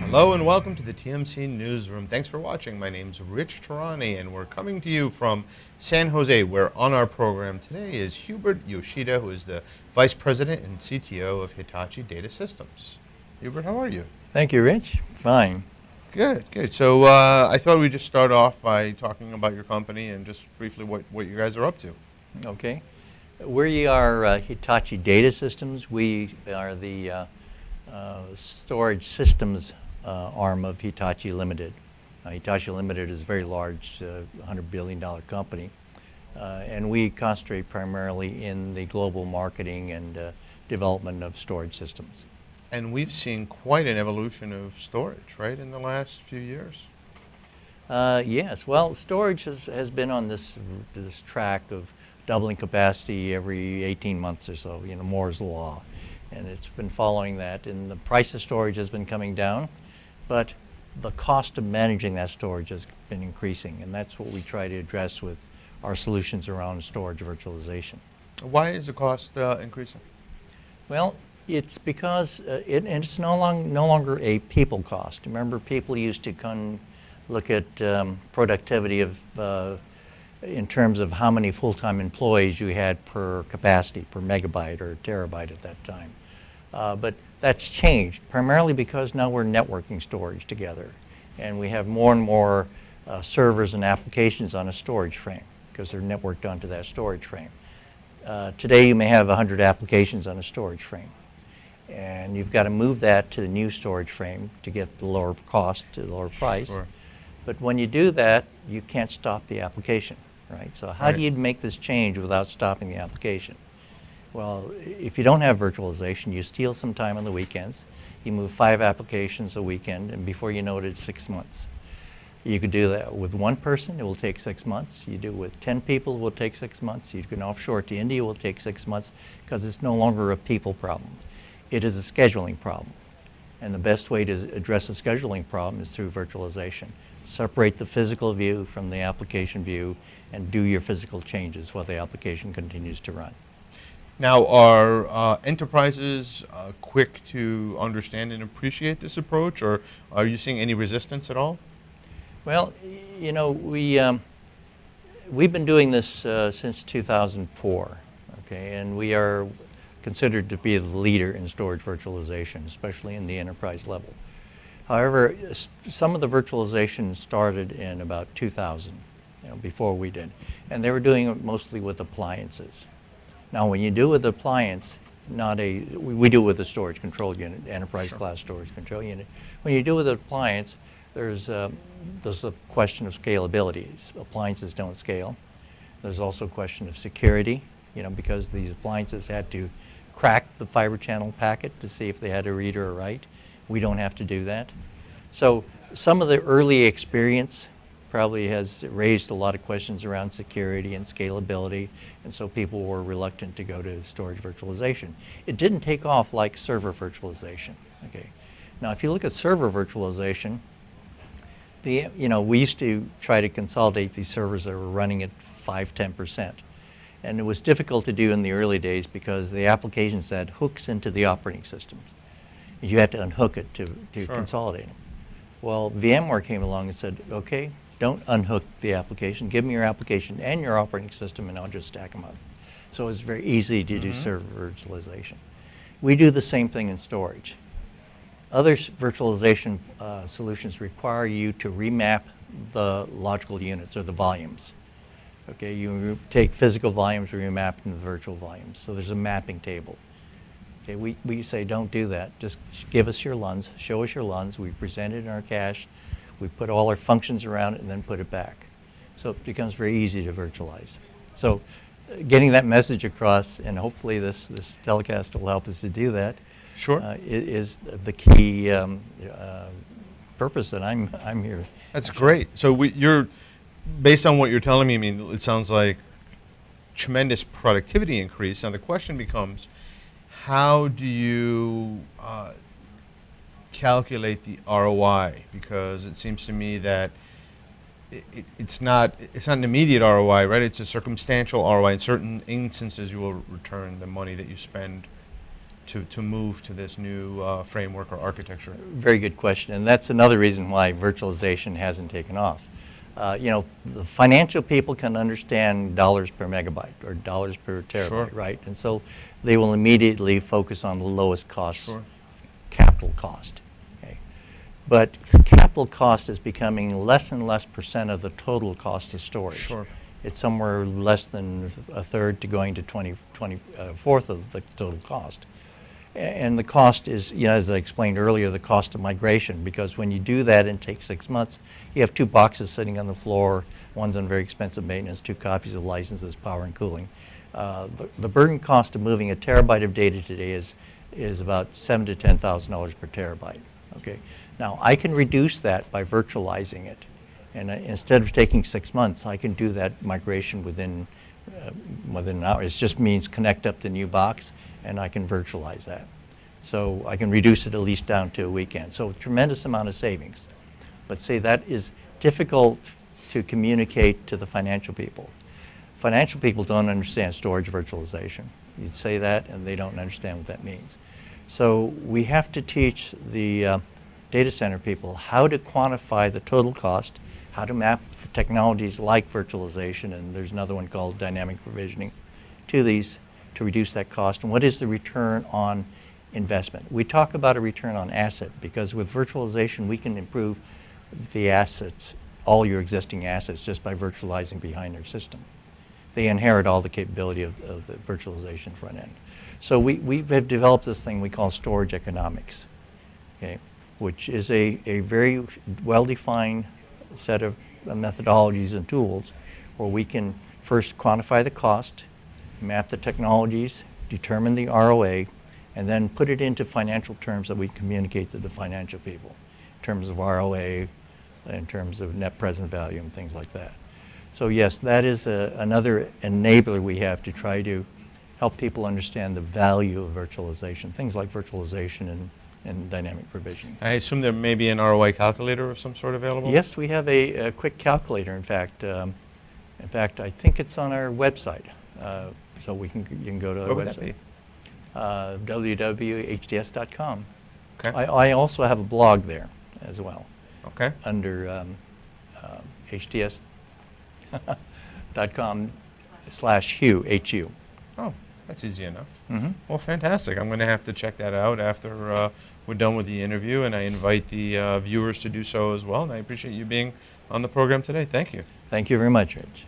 Hello and welcome to the TMC Newsroom. Thanks for watching. My name's Rich Tarani and we're coming to you from San Jose, where on our program today is Hubert Yoshida, who is the Vice President and CTO of Hitachi Data Systems. Hubert, how are you? Thank you, Rich. Fine. Good, good. So I thought we'd just start off by talking about your company and just briefly what you guys are up to. Okay. We are Hitachi Data Systems. We are the storage systems arm of Hitachi Limited. Hitachi Limited is a very large, $100 billion company, and we concentrate primarily in the global marketing and development of storage systems. And we've seen quite an evolution of storage, right, in the last few years? Yes. Well, storage has been on this track of doubling capacity every 18 months or so, Moore's Law. And it's been following that, and the price of storage has been coming down, but the cost of managing that storage has been increasing, and that's what we try to address with our solutions around storage virtualization. Why is the cost increasing? Well, it's because it's no longer a people cost. Remember, people used to look at productivity of in terms of how many full-time employees you had per capacity, per megabyte or terabyte at that time. But that's changed, primarily because now we're networking storage together. And we have more and more servers and applications on a storage frame because they're networked onto that storage frame. Today you may have 100 applications on a storage frame. And you've got to move that to the new storage frame to get the lower cost, to the lower price. Sure. But when you do that, you can't stop the application, right? So how do you make this change without stopping the application? Well, if you don't have virtualization, you steal some time on the weekends. You move 5 applications a weekend, and before you know it, it's 6 months. You could do that with 1 person, it will take 6 months. You do it with 10 people, it will take 6 months. You can offshore it to India, it will take 6 months, because it's no longer a people problem. It is a scheduling problem. And the best way to address a scheduling problem is through virtualization. Separate the physical view from the application view and do your physical changes while the application continues to run. Now, are enterprises quick to understand and appreciate this approach, or are you seeing any resistance at all? Well, we've been doing this since 2004, okay, and we are considered to be the leader in storage virtualization, especially in the enterprise level. However, some of the virtualization started in about 2000, before we did, and they were doing it mostly with appliances. Now, when you do it with an appliance, we do it with a storage control unit, enterprise class storage control unit. When you do it with an appliance, there's a question of scalability. Appliances don't scale. There's also a question of security, because these appliances had to crack the fiber channel packet to see if they had a read or a write. We don't have to do that. So some of the early experience probably has raised a lot of questions around security and scalability, and so people were reluctant to go to storage virtualization. It didn't take off like server virtualization. Okay. Now, if you look at server virtualization, we used to try to consolidate these servers that were running at 5–10%. And it was difficult to do in the early days because the applications had hooks into the operating systems. You had to unhook it to consolidate them. Well, VMware came along and said, okay, don't unhook the application. Give me your application and your operating system, and I'll just stack them up. So it's very easy to do server virtualization. We do the same thing in storage. Other virtualization solutions require you to remap the logical units or the volumes. Okay, you take physical volumes, remap them to virtual volumes. So there's a mapping table. Okay, we say don't do that. Just give us your LUNs, show us your LUNs. We present it in our cache. We put all our functions around it and then put it back. So it becomes very easy to virtualize. So getting that message across, and hopefully this telecast will help us to do that, is the key purpose that I'm here. That's great. So you're, based on what you're telling me, it sounds like tremendous productivity increase. Now the question becomes, how do you calculate the ROI? Because it seems to me that it's not an immediate ROI, right? It's a circumstantial ROI. In certain instances, you will return the money that you spend to move to this new framework or architecture? Very good question, and that's another reason why virtualization hasn't taken off. You know, the financial people can understand dollars per megabyte or dollars per terabyte, Sure. right? And so they will immediately focus on the lowest cost, Sure. capital cost. Okay? But the capital cost is becoming less and less percent of the total cost of storage. Sure. It's somewhere less than a third to going to 24th of the total cost. And the cost is, you know, as I explained earlier, the cost of migration, because when you do that and it takes 6 months, you have 2 boxes sitting on the floor, one's on very expensive maintenance, 2 copies of licenses, power and cooling. The burden cost of moving a terabyte of data today is about $7,000 to $10,000 per terabyte. Okay, now I can reduce that by virtualizing it, and instead of taking 6 months, I can do that migration within an hour. It just means connect up the new box, and I can virtualize that. So I can reduce it at least down to a weekend. So a tremendous amount of savings. But say that is difficult to communicate to the financial people. Financial people don't understand storage virtualization. You'd say that and they don't understand what that means. So we have to teach the data center people how to quantify the total cost, how to map the technologies like virtualization, and there's another one called dynamic provisioning, to these to reduce that cost, and what is the return on investment. We talk about a return on asset because with virtualization we can improve the assets, all your existing assets, just by virtualizing behind their system. They inherit all the capability of the virtualization front end. So we have developed this thing we call storage economics, okay, which is a very well-defined set of methodologies and tools where we can first quantify the cost, map the technologies, determine the ROA, and then put it into financial terms that we communicate to the financial people, in terms of ROA, in terms of net present value and things like that. So yes, that is another enabler we have to try to help people understand the value of virtualization, things like virtualization and dynamic provisioning. I assume there may be an ROI calculator of some sort available? Yes, we have a quick calculator, in fact. I think it's on our website. So you can go to our website. www.hds.com. Okay. I also have a blog there as well. Okay. Under hds.com/hu, H-U. Oh, that's easy enough. Mm-hmm. Well, fantastic. I'm going to have to check that out after we're done with the interview, and I invite the viewers to do so as well. And I appreciate you being on the program today. Thank you. Thank you very much, Rich.